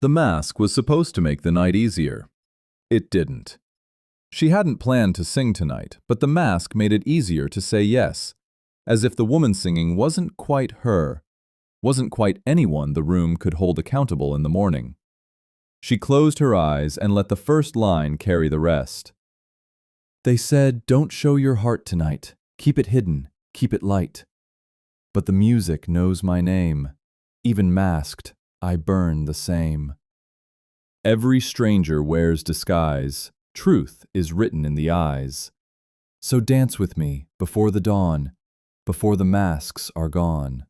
The mask was supposed to make the night easier. It didn't. She hadn't planned to sing tonight, but the mask made it easier to say yes, as if the woman singing wasn't quite her, wasn't quite anyone the room could hold accountable in the morning. She closed her eyes and let the first line carry the rest. They said, "Don't show your heart tonight. Keep it hidden, keep it light. But the music knows my name. Even masked, I burn the same. Every stranger wears disguise. Truth is written in the eyes. So dance with me before the dawn, before the masks are gone."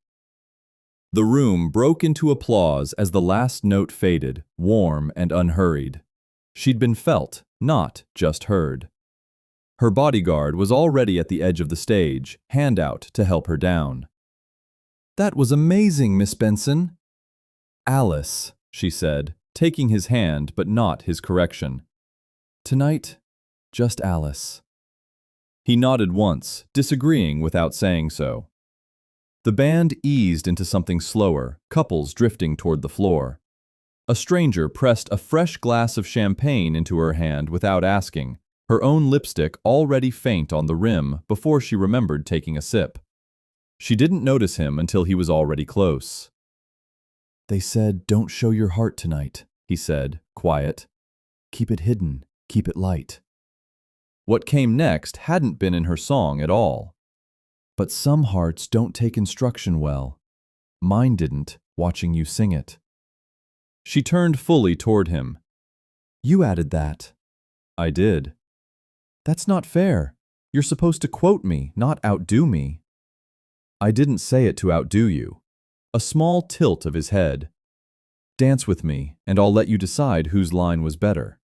The room broke into applause as the last note faded, warm and unhurried. She'd been felt, not just heard. Her bodyguard was already at the edge of the stage, hand out to help her down. "That was amazing, Miss Benson." "Alice," she said, taking his hand but not his correction. "Tonight, just Alice." He nodded once, disagreeing without saying so. The band eased into something slower, couples drifting toward the floor. A stranger pressed a fresh glass of champagne into her hand without asking, her own lipstick already faint on the rim before she remembered taking a sip. She didn't notice him until he was already close. "They said, don't show your heart tonight," he said, quiet. "Keep it hidden, keep it light." What came next hadn't been in her song at all. "But some hearts don't take instruction well. Mine didn't, watching you sing it." She turned fully toward him. "You added that." "I did." "That's not fair. You're supposed to quote me, not outdo me." "I didn't say it to outdo you." A small tilt of his head. "Dance with me, and I'll let you decide whose line was better."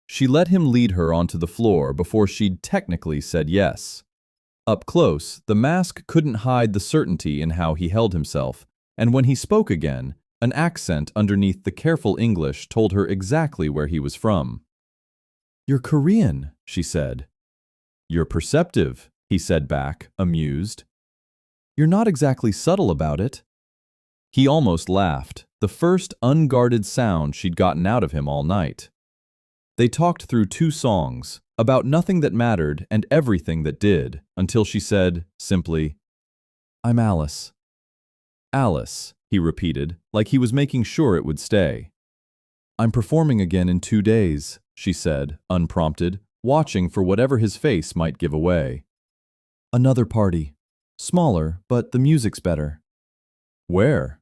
She let him lead her onto the floor before she'd technically said yes. Up close, the mask couldn't hide the certainty in how he held himself, and when he spoke again, an accent underneath the careful English told her exactly where he was from. "You're Korean," she said. "You're perceptive," he said back, amused. "You're not exactly subtle about it." He almost laughed, the first unguarded sound she'd gotten out of him all night. They talked through 2 songs, about nothing that mattered and everything that did, until she said, simply, "I'm Alice." "Alice," he repeated, like he was making sure it would stay. "I'm performing again in 2 days," she said, unprompted, watching for whatever his face might give away. "Another party. Smaller, but the music's better." "Where?"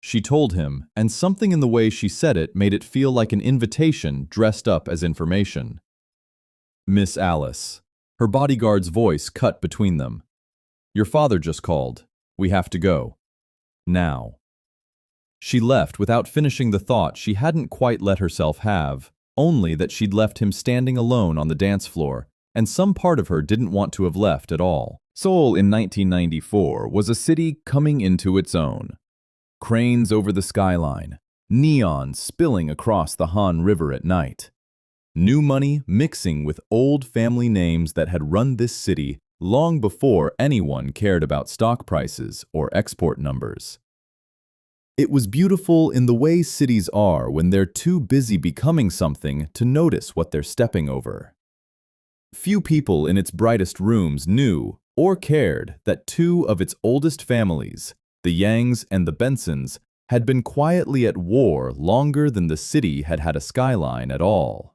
She told him, and something in the way she said it made it feel like an invitation dressed up as information. "Miss Alice." Her bodyguard's voice cut between them. "Your father just called. We have to go. Now." She left without finishing the thought she hadn't quite let herself have, only that she'd left him standing alone on the dance floor, and some part of her didn't want to have left at all. Seoul in 1994 was a city coming into its own. Cranes over the skyline, neon spilling across the Han River at night. New money mixing with old family names that had run this city long before anyone cared about stock prices or export numbers. It was beautiful in the way cities are when they're too busy becoming something to notice what they're stepping over. Few people in its brightest rooms knew or cared that 2 of its oldest families, the Yangs and the Bensons, had been quietly at war longer than the city had had a skyline at all.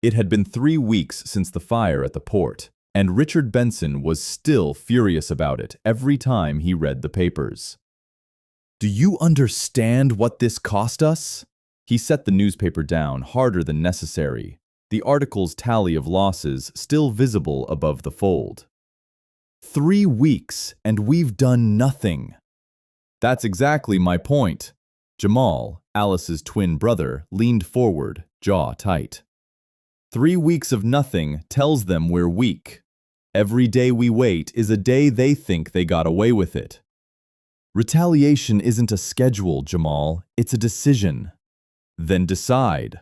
It had been 3 weeks since the fire at the port, and Richard Benson was still furious about it every time he read the papers. "Do you understand what this cost us?" He set the newspaper down harder than necessary, the article's tally of losses still visible above the fold. 3 weeks, and we've done nothing. "That's exactly my point." Jamal, Alice's twin brother, leaned forward, jaw tight. 3 weeks of nothing tells them we're weak. Every day we wait is a day they think they got away with it. Retaliation isn't a schedule, Jamal. It's a decision. Then decide.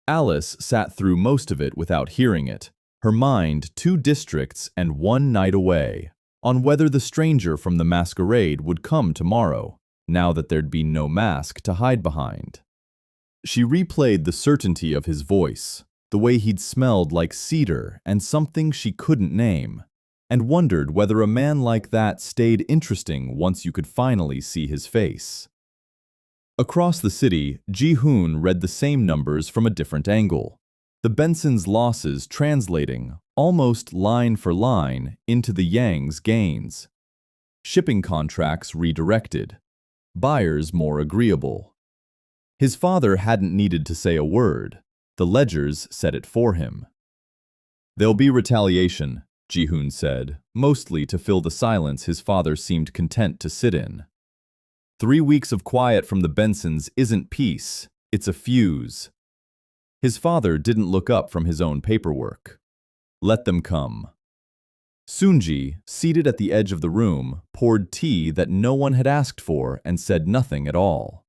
Alice sat through most of it without hearing it, her mind 2 districts and 1 night away, on whether the stranger from the masquerade would come tomorrow, now that there'd be no mask to hide behind. She replayed the certainty of his voice, the way he'd smelled like cedar and something she couldn't name, and wondered whether a man like that stayed interesting once you could finally see his face. Across the city, Ji-hoon read the same numbers from a different angle, the Bensons' losses translating, almost line for line, into the Yang's gains. Shipping contracts redirected, buyers more agreeable. His father hadn't needed to say a word. The ledgers said it for him. "There'll be retaliation," Ji-hoon said, mostly to fill the silence his father seemed content to sit in. 3 weeks of quiet from the Bensons isn't peace, it's a fuse. His father didn't look up from his own paperwork. Let them come. Soonji, seated at the edge of the room, poured tea that no one had asked for and said nothing at all.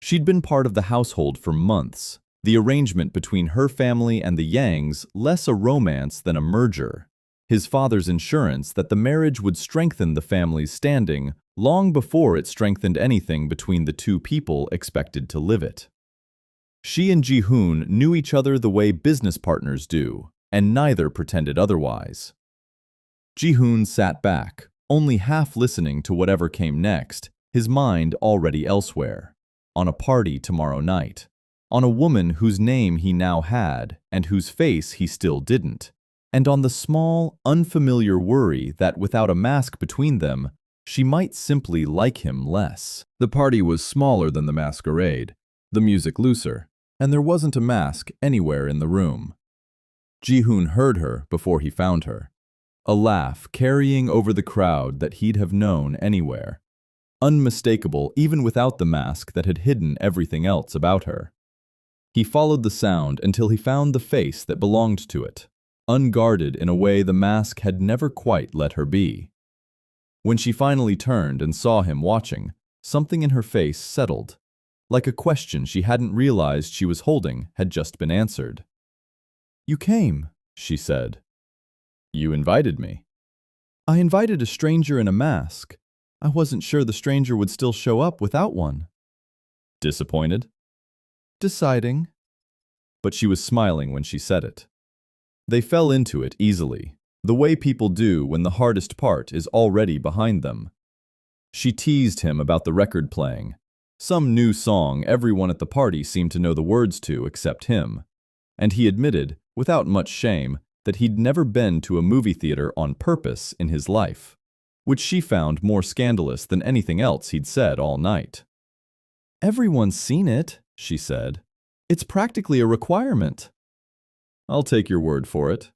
She'd been part of the household for months, the arrangement between her family and the Yangs less a romance than a merger, his father's assurance that the marriage would strengthen the family's standing long before it strengthened anything between the two people expected to live it. She and Ji-hoon knew each other the way business partners do, and neither pretended otherwise. Ji-hoon sat back, only half listening to whatever came next, his mind already elsewhere, on a party tomorrow night, on a woman whose name he now had and whose face he still didn't, and on the small, unfamiliar worry that without a mask between them, she might simply like him less. The party was smaller than the masquerade, the music looser, and there wasn't a mask anywhere in the room. Ji-hoon heard her before he found her, a laugh carrying over the crowd that he'd have known anywhere, unmistakable even without the mask that had hidden everything else about her. He followed the sound until he found the face that belonged to it, unguarded in a way the mask had never quite let her be. When she finally turned and saw him watching, something in her face settled, like a question she hadn't realized she was holding had just been answered. "You came," she said. "You invited me." "I invited a stranger in a mask. I wasn't sure the stranger would still show up without one." Disappointed? Deciding. But she was smiling when she said it. They fell into it easily, the way people do when the hardest part is already behind them. She teased him about the record playing, some new song everyone at the party seemed to know the words to except him, and he admitted, without much shame, that he'd never been to a movie theater on purpose in his life, which she found more scandalous than anything else he'd said all night. "Everyone's seen it," she said. "It's practically a requirement." "I'll take your word for it."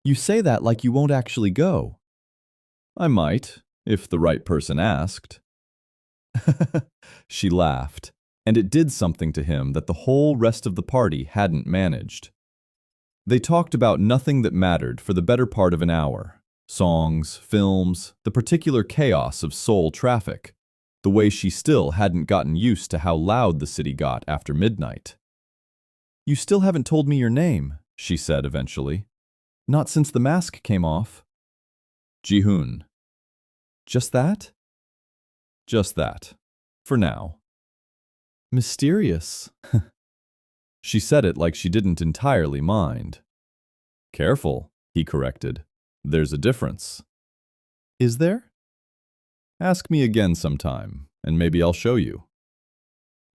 "You say that like you won't actually go." "I might, if the right person asked." She laughed, and it did something to him that the whole rest of the party hadn't managed. They talked about nothing that mattered for the better part of an hour. Songs, films, the particular chaos of Seoul traffic, the way she still hadn't gotten used to how loud the city got after midnight. "You still haven't told me your name," she said eventually. "Not since the mask came off." "Ji-hoon." "Just that?" "Just that. For now." "Mysterious." She said it like she didn't entirely mind. "Careful," he corrected. "There's a difference." "Is there?" "Ask me again sometime, and maybe I'll show you."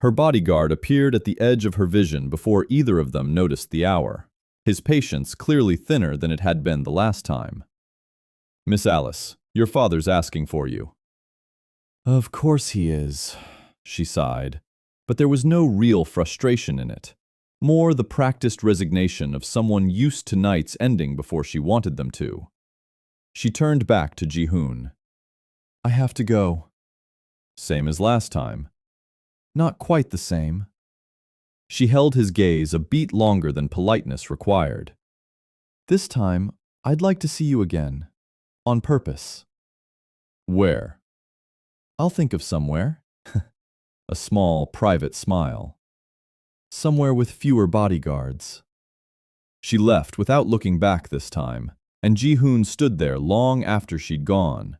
Her bodyguard appeared at the edge of her vision before either of them noticed the hour, his patience clearly thinner than it had been the last time. "Miss Alice, your father's asking for you." "Of course he is," she sighed, but there was no real frustration in it, more the practiced resignation of someone used to nights ending before she wanted them to. She turned back to Ji-hoon. "I have to go." "Same as last time." "Not quite the same." She held his gaze a beat longer than politeness required. "This time, I'd like to see you again. On purpose." "Where?" "I'll think of somewhere." A small, private smile. "Somewhere with fewer bodyguards." She left without looking back this time, and Ji-hoon stood there long after she'd gone,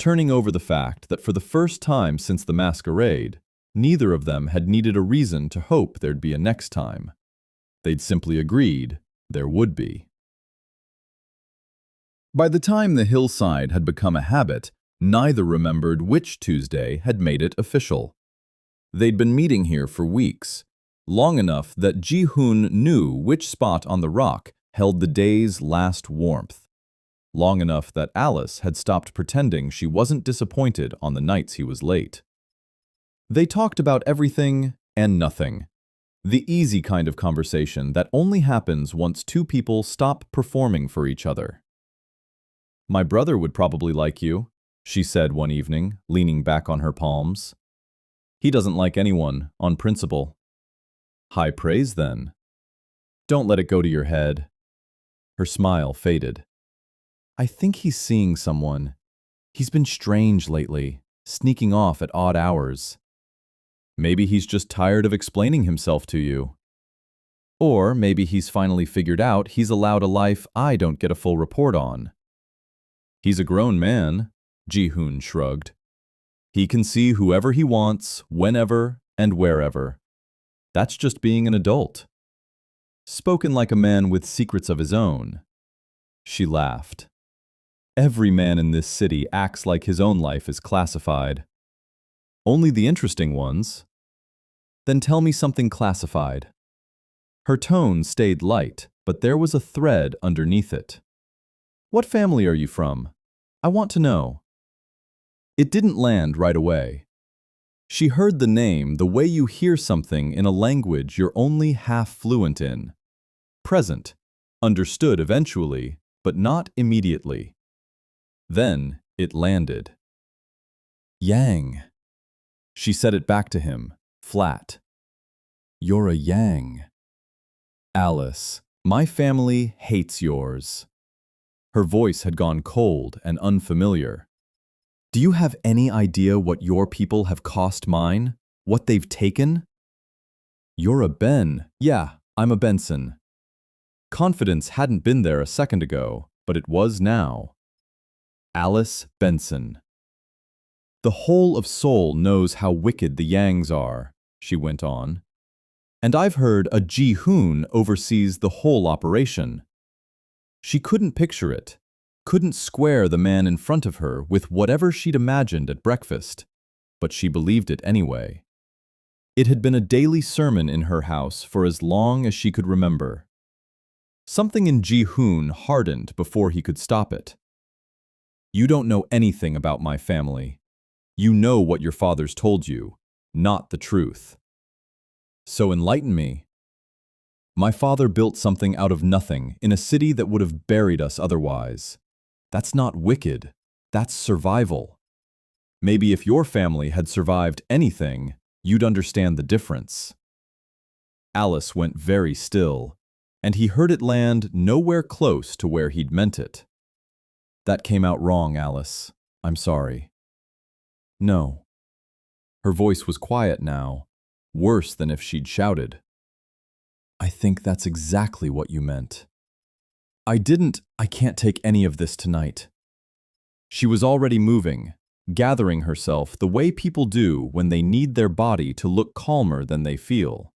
turning over the fact that for the first time since the masquerade, neither of them had needed a reason to hope there'd be a next time. They'd simply agreed there would be. By the time the hillside had become a habit, neither remembered which Tuesday had made it official. They'd been meeting here for weeks, long enough that Ji-hoon knew which spot on the rock held the day's last warmth, long enough that Alice had stopped pretending she wasn't disappointed on the nights he was late. They talked about everything and nothing, the easy kind of conversation that only happens once two people stop performing for each other. "My brother would probably like you," she said one evening, leaning back on her palms. "He doesn't like anyone, on principle." "High praise, then. Don't let it go to your head." Her smile faded. "I think he's seeing someone. He's been strange lately, sneaking off at odd hours. Maybe he's just tired of explaining himself to you. Or maybe he's finally figured out he's allowed a life I don't get a full report on." "He's a grown man," Ji-hoon shrugged. "He can see whoever he wants, whenever and wherever. That's just being an adult." "Spoken like a man with secrets of his own." She laughed. "Every man in this city acts like his own life is classified." "Only the interesting ones." "Then tell me something classified." Her tone stayed light, but there was a thread underneath it. "What family are you from? I want to know." It didn't land right away. She heard the name the way you hear something in a language you're only half fluent in. Present, understood eventually, but not immediately. Then it landed. "Yang." She said it back to him, flat. "You're a Yang." "Alice, my family hates yours." Her voice had gone cold and unfamiliar. "Do you have any idea what your people have cost mine? What they've taken?" "You're a Ben." "Yeah, I'm a Benson." Confidence hadn't been there a second ago, but it was now. Alice Benson. "The whole of Seoul knows how wicked the Yangs are," she went on. "And I've heard a Ji-hoon oversees the whole operation." She couldn't picture it, couldn't square the man in front of her with whatever she'd imagined at breakfast, but she believed it anyway. It had been a daily sermon in her house for as long as she could remember. Something in Ji-hoon hardened before he could stop it. "You don't know anything about my family. You know what your father's told you, not the truth. So enlighten me." "My father built something out of nothing in a city that would have buried us otherwise. That's not wicked, that's survival. Maybe if your family had survived anything, you'd understand the difference." Alice went very still, and he heard it land nowhere close to where he'd meant it. "That came out wrong, Alice. I'm sorry." "No." Her voice was quiet now, worse than if she'd shouted. "I think that's exactly what you meant." I can't take any of this tonight." She was already moving, gathering herself the way people do when they need their body to look calmer than they feel.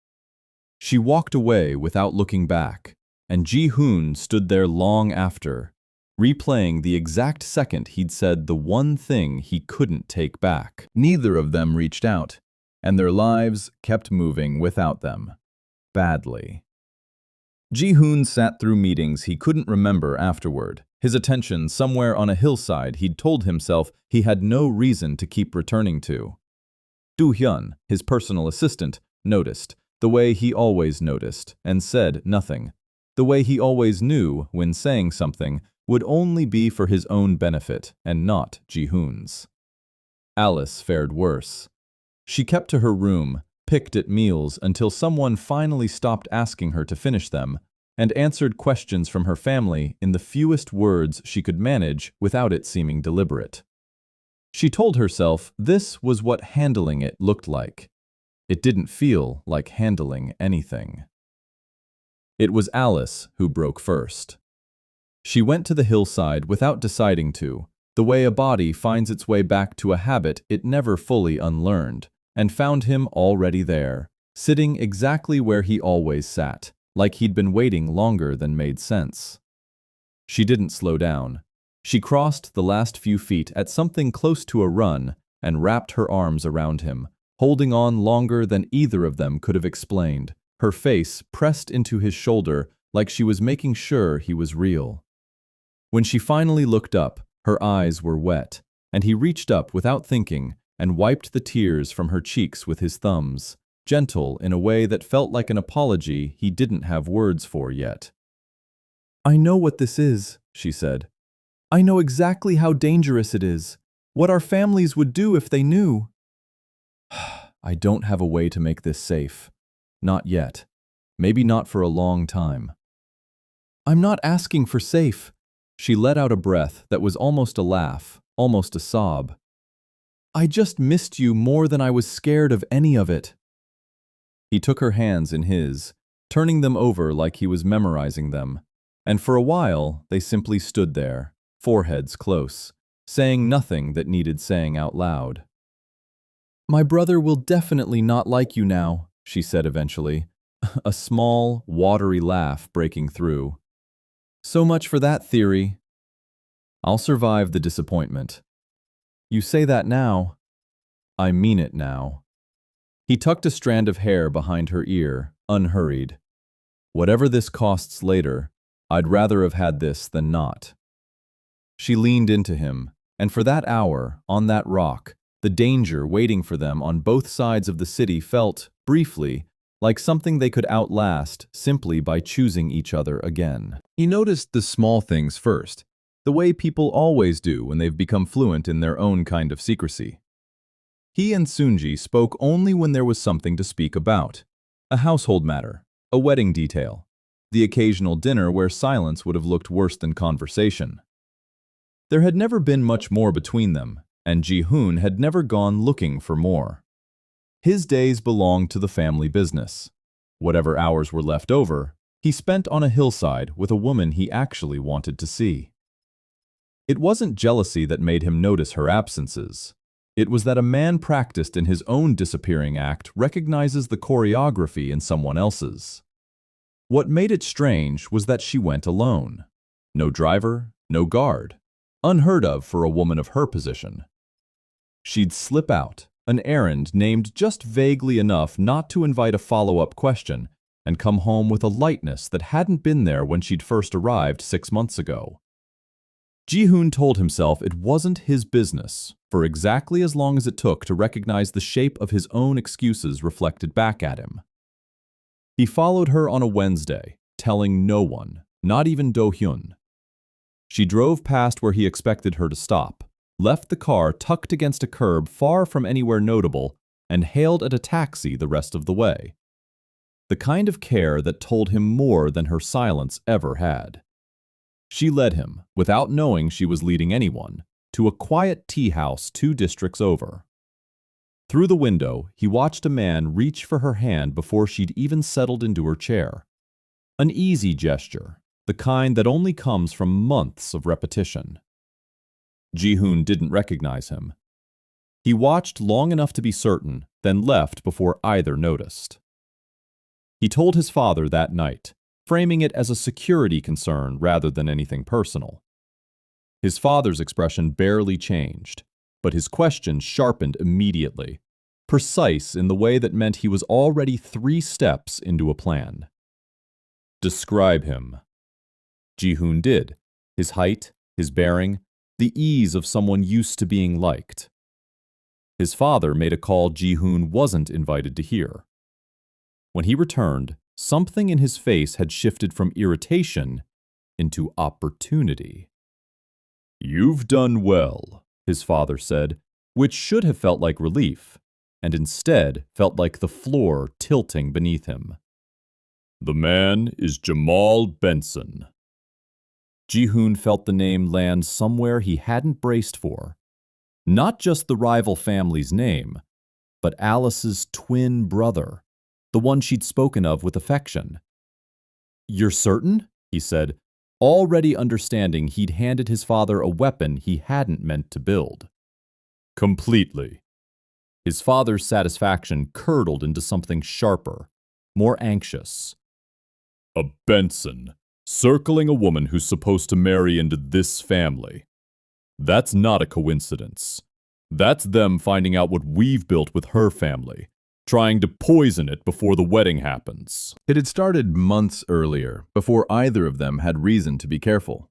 She walked away without looking back, and Ji-hoon stood there long after, replaying the exact second he'd said the one thing he couldn't take back. Neither of them reached out, and their lives kept moving without them. Badly. Ji-hoon sat through meetings he couldn't remember afterward, his attention somewhere on a hillside he'd told himself he had no reason to keep returning to. Do-hyun, his personal assistant, noticed, the way he always noticed, and said nothing, the way he always knew when saying something would only be for his own benefit and not Ji-hoon's. Alice fared worse. She kept to her room, picked at meals until someone finally stopped asking her to finish them, and answered questions from her family in the fewest words she could manage without it seeming deliberate. She told herself this was what handling it looked like. It didn't feel like handling anything. It was Alice who broke first. She went to the hillside without deciding to, the way a body finds its way back to a habit it never fully unlearned, and found him already there, sitting exactly where he always sat, like he'd been waiting longer than made sense. She didn't slow down. She crossed the last few feet at something close to a run and wrapped her arms around him, holding on longer than either of them could have explained, her face pressed into his shoulder like she was making sure he was real. When she finally looked up, her eyes were wet, and he reached up without thinking and wiped the tears from her cheeks with his thumbs, gentle in a way that felt like an apology he didn't have words for yet. "I know what this is," she said. "I know exactly how dangerous it is, what our families would do if they knew." "I don't have a way to make this safe. Not yet. Maybe not for a long time." "I'm not asking for safe." She let out a breath that was almost a laugh, almost a sob. "I just missed you more than I was scared of any of it." He took her hands in his, turning them over like he was memorizing them, and for a while they simply stood there, foreheads close, saying nothing that needed saying out loud. "My brother will definitely not like you now," she said eventually, a small, watery laugh breaking through. "So much for that theory." "I'll survive the disappointment." "You say that now." "I mean it now." He tucked a strand of hair behind her ear, unhurried. "Whatever this costs later, I'd rather have had this than not." She leaned into him, and for that hour, on that rock, the danger waiting for them on both sides of the city felt, briefly, like something they could outlast simply by choosing each other again. He noticed the small things first, the way people always do when they've become fluent in their own kind of secrecy. He and Sunji spoke only when there was something to speak about. A household matter, a wedding detail, the occasional dinner where silence would have looked worse than conversation. There had never been much more between them, and Ji-hoon had never gone looking for more. His days belonged to the family business. Whatever hours were left over, he spent on a hillside with a woman he actually wanted to see. It wasn't jealousy that made him notice her absences. It was that a man practiced in his own disappearing act recognizes the choreography in someone else's. What made it strange was that she went alone. No driver, no guard. Unheard of for a woman of her position. She'd slip out, an errand named just vaguely enough not to invite a follow-up question, and come home with a lightness that hadn't been there when she'd first arrived 6 months ago. Ji-hoon told himself it wasn't his business, for exactly as long as it took to recognize the shape of his own excuses reflected back at him. He followed her on a Wednesday, telling no one, not even Do-hyun. She drove past where he expected her to stop, left the car tucked against a curb far from anywhere notable, and hailed at a taxi the rest of the way. The kind of care that told him more than her silence ever had. She led him, without knowing she was leading anyone, to a quiet tea house 2 districts over. Through the window, he watched a man reach for her hand before she'd even settled into her chair. An easy gesture, the kind that only comes from months of repetition. Ji-hoon didn't recognize him. He watched long enough to be certain, then left before either noticed. He told his father that night, framing it as a security concern rather than anything personal. His father's expression barely changed, but his question sharpened immediately, precise in the way that meant he was already 3 steps into a plan. "Describe him." Ji-hoon did, his height, his bearing, the ease of someone used to being liked. His father made a call Ji-hoon wasn't invited to hear. When he returned, something in his face had shifted from irritation into opportunity. "You've done well," his father said, which should have felt like relief, and instead felt like the floor tilting beneath him. "The man is Jamal Benson." Ji-hoon felt the name land somewhere he hadn't braced for. Not just the rival family's name, but Alice's twin brother, the one she'd spoken of with affection. "You're certain?" he said, already understanding he'd handed his father a weapon he hadn't meant to build. Completely. His father's satisfaction curdled into something sharper, more anxious. A Benson, circling a woman who's supposed to marry into this family. That's not a coincidence. That's them finding out what we've built with her family, trying to poison it before the wedding happens. It had started months earlier, before either of them had reason to be careful.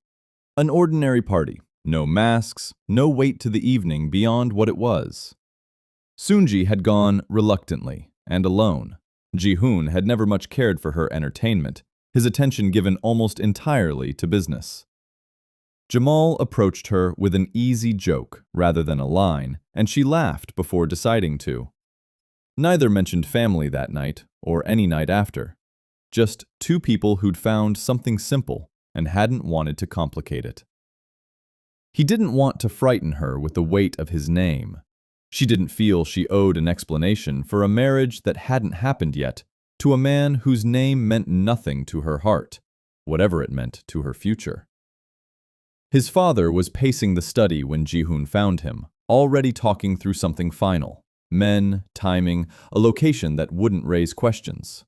An ordinary party, no masks, no wait to the evening beyond what it was. Sunji had gone reluctantly and alone. Ji-hoon had never much cared for her entertainment, his attention given almost entirely to business. Jamal approached her with an easy joke rather than a line, and she laughed before deciding to. Neither mentioned family that night, or any night after. Just two people who'd found something simple and hadn't wanted to complicate it. He didn't want to frighten her with the weight of his name. She didn't feel she owed an explanation for a marriage that hadn't happened yet to a man whose name meant nothing to her heart, whatever it meant to her future. His father was pacing the study when Ji-hoon found him, already talking through something final. Men, timing, a location that wouldn't raise questions.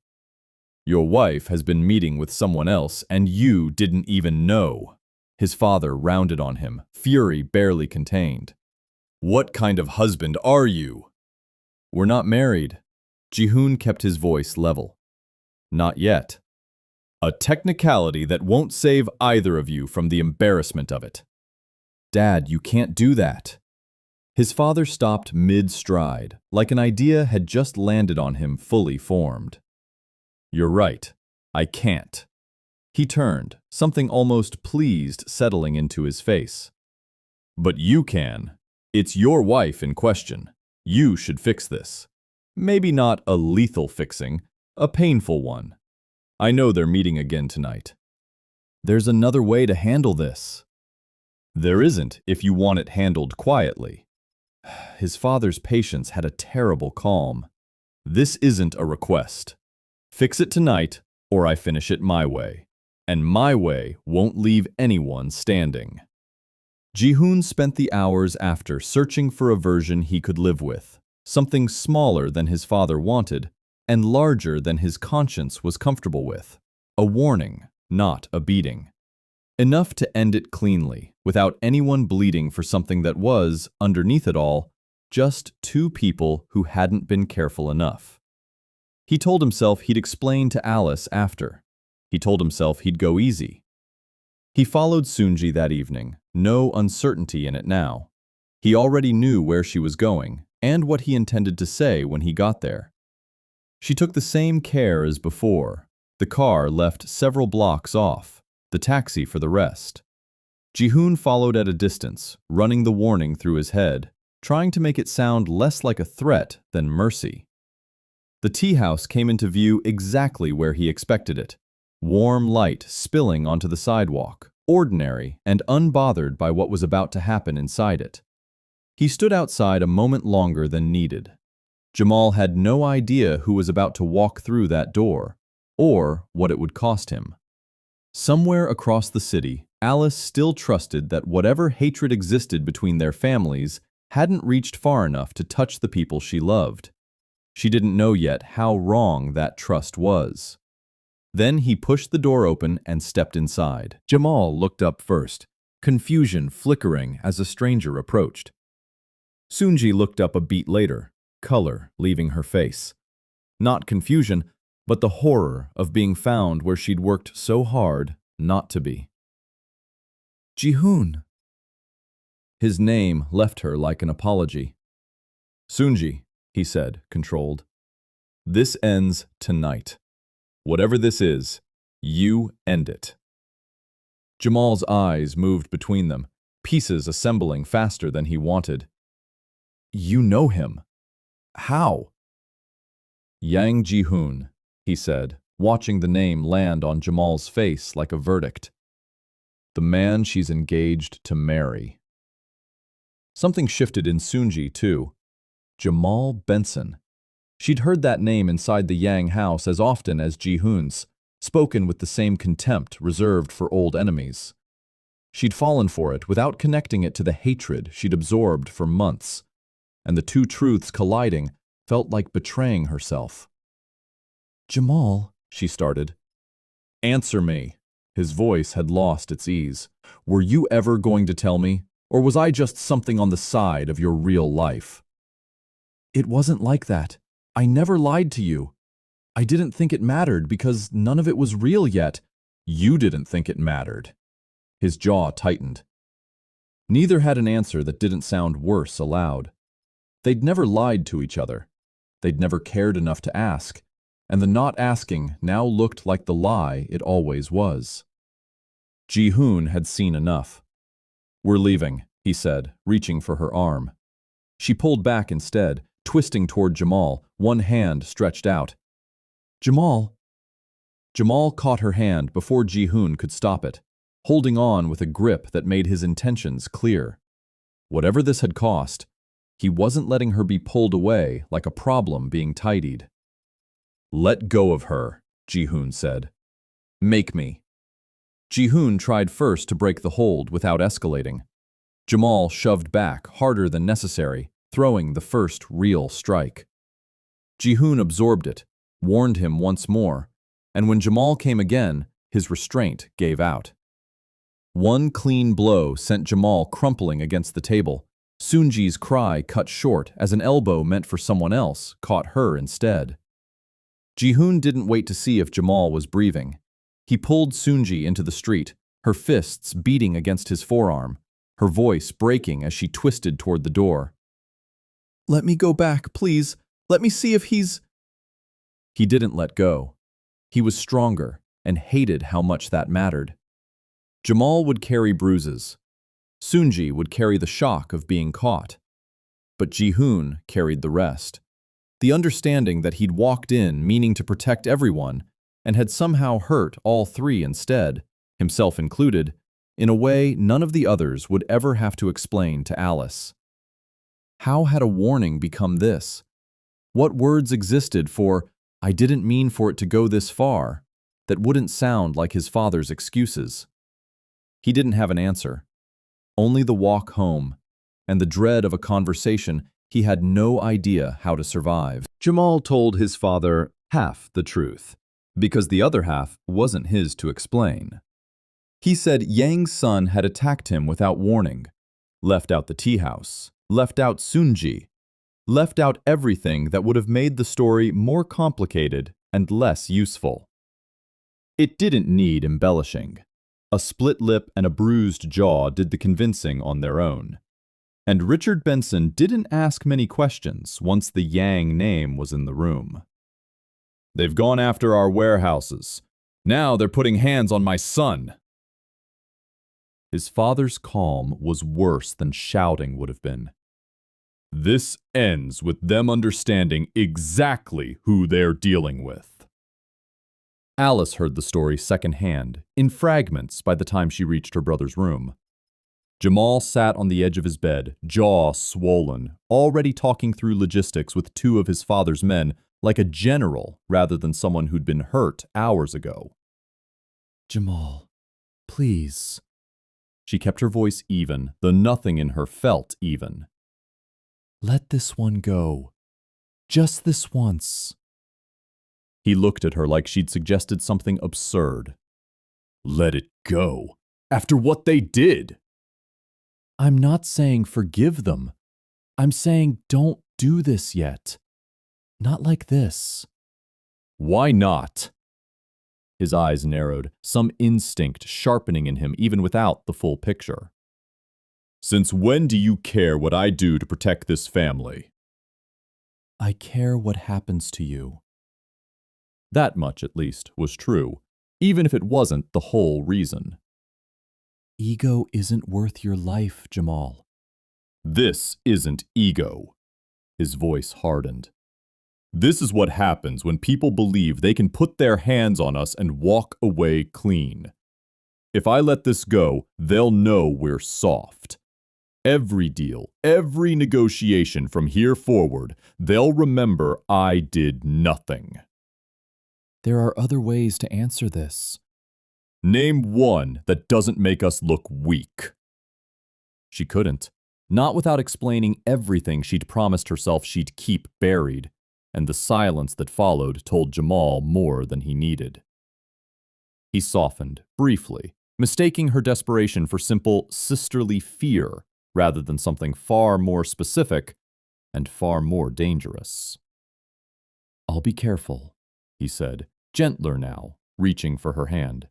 Your wife has been meeting with someone else and you didn't even know. His father rounded on him, fury barely contained. What kind of husband are you? We're not married. Ji-hoon kept his voice level. Not yet. A technicality that won't save either of you from the embarrassment of it. Dad, you can't do that. His father stopped mid-stride, like an idea had just landed on him fully formed. You're right. I can't. He turned, something almost pleased settling into his face. But you can. It's your wife in question. You should fix this. Maybe not a lethal fixing, a painful one. I know they're meeting again tonight. There's another way to handle this. There isn't if you want it handled quietly. His father's patience had a terrible calm. This isn't a request. Fix it tonight, or I finish it my way. And my way won't leave anyone standing. Ji-hoon spent the hours after searching for a version he could live with, something smaller than his father wanted, and larger than his conscience was comfortable with. A warning, not a beating. Enough to end it cleanly, without anyone bleeding for something that was, underneath it all, just two people who hadn't been careful enough. He told himself he'd explain to Alice after. He told himself he'd go easy. He followed Sunji that evening, no uncertainty in it now. He already knew where she was going, and what he intended to say when he got there. She took the same care as before. The car left several blocks off, the taxi for the rest. Ji-hoon followed at a distance, running the warning through his head, trying to make it sound less like a threat than mercy. The tea house came into view exactly where he expected it. Warm light spilling onto the sidewalk, ordinary and unbothered by what was about to happen inside it. He stood outside a moment longer than needed. Jamal had no idea who was about to walk through that door, or what it would cost him. Somewhere across the city, Alice still trusted that whatever hatred existed between their families hadn't reached far enough to touch the people she loved. She didn't know yet how wrong that trust was. Then he pushed the door open and stepped inside. Jamal looked up first, confusion flickering as a stranger approached. Sunji looked up a beat later, color leaving her face. Not confusion, but the horror of being found where she'd worked so hard not to be. Ji-hoon. His name left her like an apology. Sunji, he said, controlled. This ends tonight. Whatever this is, you end it. Jamal's eyes moved between them, pieces assembling faster than he wanted. You know him. How? Yang Ji-hoon, he said, watching the name land on Jamal's face like a verdict. The man she's engaged to marry. Something shifted in Sunji, too. Jamal Benson. She'd heard that name inside the Yang house as often as Ji-hoon's, spoken with the same contempt reserved for old enemies. She'd fallen for it without connecting it to the hatred she'd absorbed for months, and the two truths colliding felt like betraying herself. "Jamal," she started. "Answer me." His voice had lost its ease. "Were you ever going to tell me, or was I just something on the side of your real life?" "It wasn't like that. I never lied to you. I didn't think it mattered because none of it was real yet." "You didn't think it mattered." His jaw tightened. Neither had an answer that didn't sound worse aloud. They'd never lied to each other. They'd never cared enough to ask, and the not asking now looked like the lie it always was. Ji-hoon had seen enough. "We're leaving," he said, reaching for her arm. She pulled back instead, twisting toward Jamal, one hand stretched out. "Jamal." Jamal caught her hand before Ji-hoon could stop it, holding on with a grip that made his intentions clear. Whatever this had cost, he wasn't letting her be pulled away like a problem being tidied. "Let go of her," Ji-hoon said. "Make me." Ji-hoon tried first to break the hold without escalating. Jamal shoved back harder than necessary, throwing the first real strike. Ji-hoon absorbed it, warned him once more, and when Jamal came again, his restraint gave out. One clean blow sent Jamal crumpling against the table. Soonji's cry cut short as an elbow meant for someone else caught her instead. Ji-hoon didn't wait to see if Jamal was breathing. He pulled Soonji into the street, her fists beating against his forearm, her voice breaking as she twisted toward the door. "Let me go back, please. Let me see if he's—" He didn't let go. He was stronger and hated how much that mattered. Jamal would carry bruises. Soonji would carry the shock of being caught. But Ji-hoon carried the rest. The understanding that he'd walked in meaning to protect everyone and had somehow hurt all three instead, himself included, in a way none of the others would ever have to explain to Alice. How had a warning become this? What words existed for, "I didn't mean for it to go this far," that wouldn't sound like his father's excuses? He didn't have an answer. Only the walk home, and the dread of a conversation he had no idea how to survive. Jamal told his father half the truth, because the other half wasn't his to explain. He said Yang's son had attacked him without warning, left out the tea house, left out Soonji, left out everything that would have made the story more complicated and less useful. It didn't need embellishing. A split lip and a bruised jaw did the convincing on their own. And Richard Benson didn't ask many questions once the Yang name was in the room. "They've gone after our warehouses. Now they're putting hands on my son." His father's calm was worse than shouting would have been. "This ends with them understanding exactly who they're dealing with." Alice heard the story secondhand, in fragments by the time she reached her brother's room. Jamal sat on the edge of his bed, jaw swollen, already talking through logistics with two of his father's men like a general rather than someone who'd been hurt hours ago. "Jamal, please." She kept her voice even, though nothing in her felt even. "Let this one go. Just this once." He looked at her like she'd suggested something absurd. "Let it go? After what they did?" "I'm not saying forgive them. I'm saying don't do this yet. Not like this." "Why not?" His eyes narrowed, some instinct sharpening in him even without the full picture. "Since when do you care what I do to protect this family?" "I care what happens to you." That much, at least, was true, even if it wasn't the whole reason. "Ego isn't worth your life, Jamal." "This isn't ego." His voice hardened. "This is what happens when people believe they can put their hands on us and walk away clean. If I let this go, they'll know we're soft. Every deal, every negotiation from here forward, they'll remember I did nothing." There are other ways to answer this. Name one that doesn't make us look weak. She couldn't, not without explaining everything she'd promised herself she'd keep buried, and the silence that followed told Jamal more than he needed. He softened, briefly, mistaking her desperation for simple sisterly fear rather than something far more specific and far more dangerous. "I'll be careful," he said, gentler now, reaching for her hand.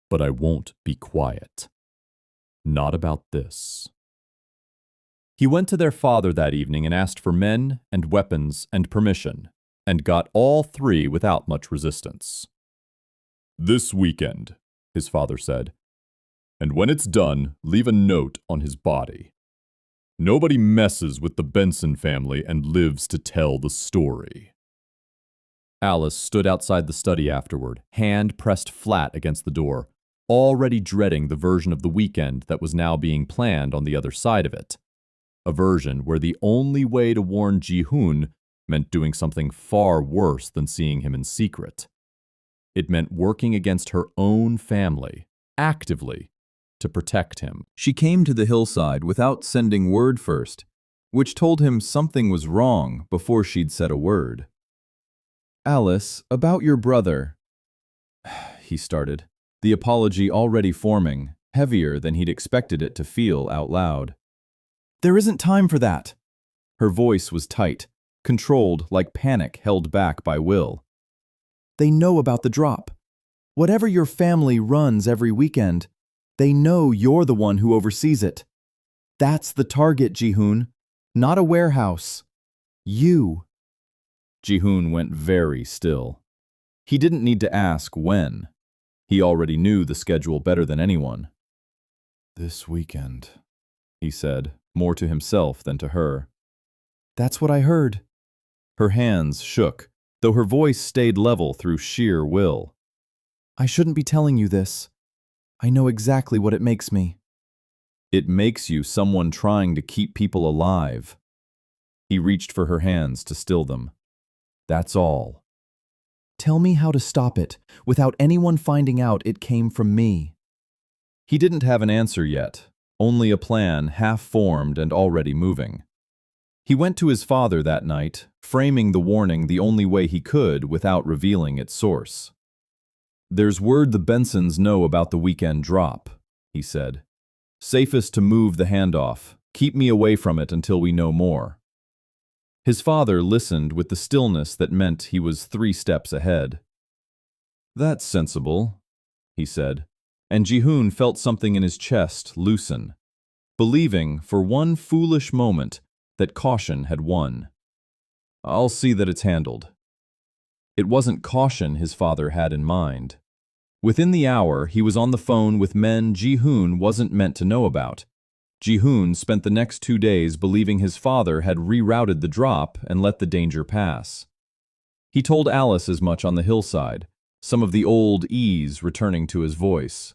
"But I won't be quiet. Not about this." He went to their father that evening and asked for men and weapons and permission, and got all three without much resistance. "This weekend," his father said, "and when it's done, leave a note on his body. Nobody messes with the Benson family and lives to tell the story." Alice stood outside the study afterward, hand pressed flat against the door, already dreading the version of the weekend that was now being planned on the other side of it. A version where the only way to warn Ji-hoon meant doing something far worse than seeing him in secret. It meant working against her own family, actively, to protect him. She came to the hillside without sending word first, which told him something was wrong before she'd said a word. "Alice, about your brother," he started, the apology already forming, heavier than he'd expected it to feel out loud. "There isn't time for that." Her voice was tight, controlled like panic held back by will. "They know about the drop. Whatever your family runs every weekend, they know you're the one who oversees it. That's the target, Ji-hoon, not a warehouse. You." Ji-hoon went very still. He didn't need to ask when. He already knew the schedule better than anyone. "This weekend," he said, more to himself than to her. "That's what I heard." Her hands shook, though her voice stayed level through sheer will. "I shouldn't be telling you this. I know exactly what it makes me." "It makes you someone trying to keep people alive." He reached for her hands to still them. "That's all." "Tell me how to stop it, without anyone finding out it came from me." He didn't have an answer yet, only a plan half-formed and already moving. He went to his father that night, framing the warning the only way he could without revealing its source. "There's word the Bensons know about the weekend drop," he said. "Safest to move the handoff. Keep me away from it until we know more." His father listened with the stillness that meant he was 3 steps ahead. "That's sensible," he said, and Ji-hoon felt something in his chest loosen, believing for one foolish moment that caution had won. "I'll see that it's handled." It wasn't caution his father had in mind. Within the hour, he was on the phone with men Ji-hoon wasn't meant to know about. Ji-hoon spent the next 2 days believing his father had rerouted the drop and let the danger pass. He told Alice as much on the hillside, some of the old ease returning to his voice.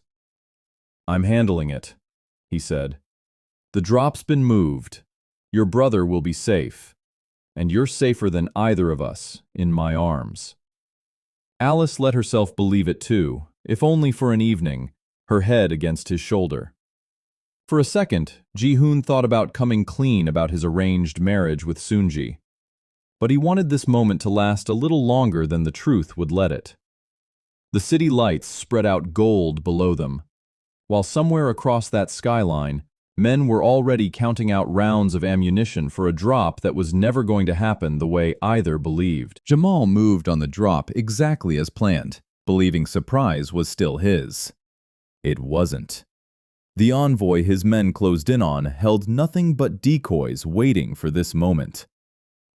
"I'm handling it," he said. "The drop's been moved. Your brother will be safe. And you're safer than either of us, in my arms." Alice let herself believe it too, if only for an evening, her head against his shoulder. For a second, Ji-hoon thought about coming clean about his arranged marriage with Soonji. But he wanted this moment to last a little longer than the truth would let it. The city lights spread out gold below them, while somewhere across that skyline, men were already counting out rounds of ammunition for a drop that was never going to happen the way either believed. Jamal moved on the drop exactly as planned, believing surprise was still his. It wasn't. The envoy his men closed in on held nothing but decoys waiting for this moment.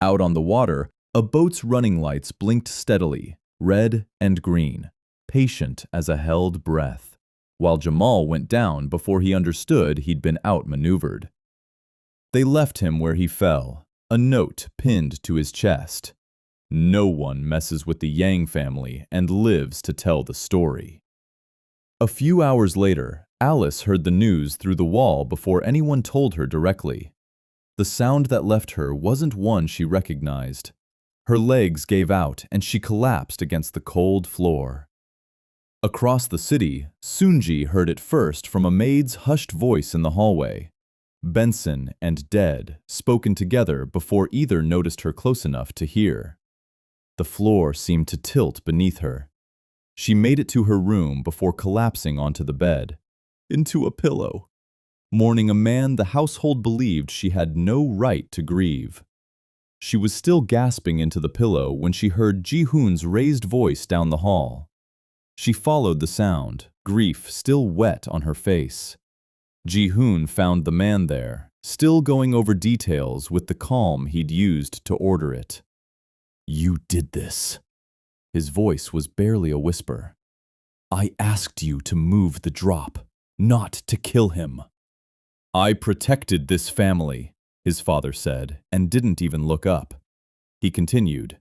Out on the water, a boat's running lights blinked steadily, red and green, patient as a held breath, while Jamal went down before he understood he'd been outmaneuvered. They left him where he fell, a note pinned to his chest. No one messes with the Yang family and lives to tell the story. A few hours later, Alice heard the news through the wall before anyone told her directly. The sound that left her wasn't one she recognized. Her legs gave out and she collapsed against the cold floor. Across the city, Soon-ji heard it first from a maid's hushed voice in the hallway. Benson and Dead, spoken together before either noticed her close enough to hear. The floor seemed to tilt beneath her. She made it to her room before collapsing onto the bed, into a pillow, mourning a man the household believed she had no right to grieve. She was still gasping into the pillow when she heard Ji-hoon's raised voice down the hall. She followed the sound, grief still wet on her face. Ji-hoon found the man there, still going over details with the calm he'd used to order it. "You did this." His voice was barely a whisper. "I asked you to move the drop, not to kill him." "I protected this family," his father said, and didn't even look up. He continued,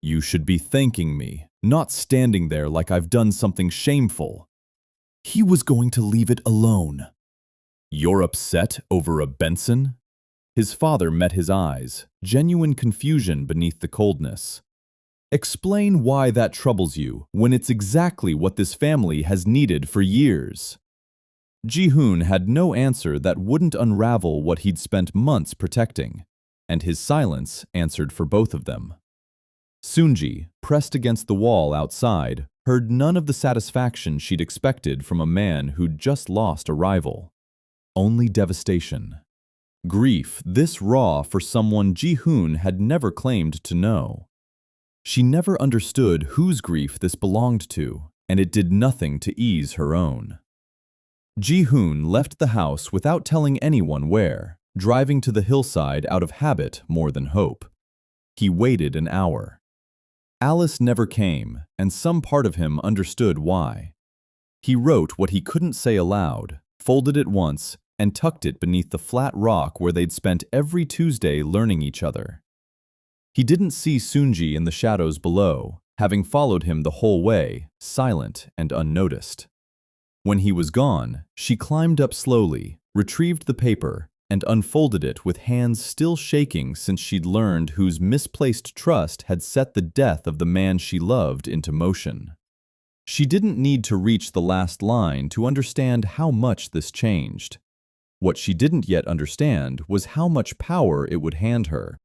"You should be thanking me, not standing there like I've done something shameful." He was going to leave it alone. "You're upset over a Benson?" His father met his eyes, genuine confusion beneath the coldness. "Explain why that troubles you when it's exactly what this family has needed for years." Ji-hoon had no answer that wouldn't unravel what he'd spent months protecting, and his silence answered for both of them. Soon-ji, pressed against the wall outside, heard none of the satisfaction she'd expected from a man who'd just lost a rival. Only devastation. Grief this raw for someone Ji-hoon had never claimed to know. She never understood whose grief this belonged to, and it did nothing to ease her own. Ji-hoon left the house without telling anyone where, driving to the hillside out of habit more than hope. He waited an hour. Alice never came, and some part of him understood why. He wrote what he couldn't say aloud, folded it once, and tucked it beneath the flat rock where they'd spent every Tuesday learning each other. He didn't see Soon-ji in the shadows below, having followed him the whole way, silent and unnoticed. When he was gone, she climbed up slowly, retrieved the paper, and unfolded it with hands still shaking since she'd learned whose misplaced trust had set the death of the man she loved into motion. She didn't need to reach the last line to understand how much this changed. What she didn't yet understand was how much power it would hand her,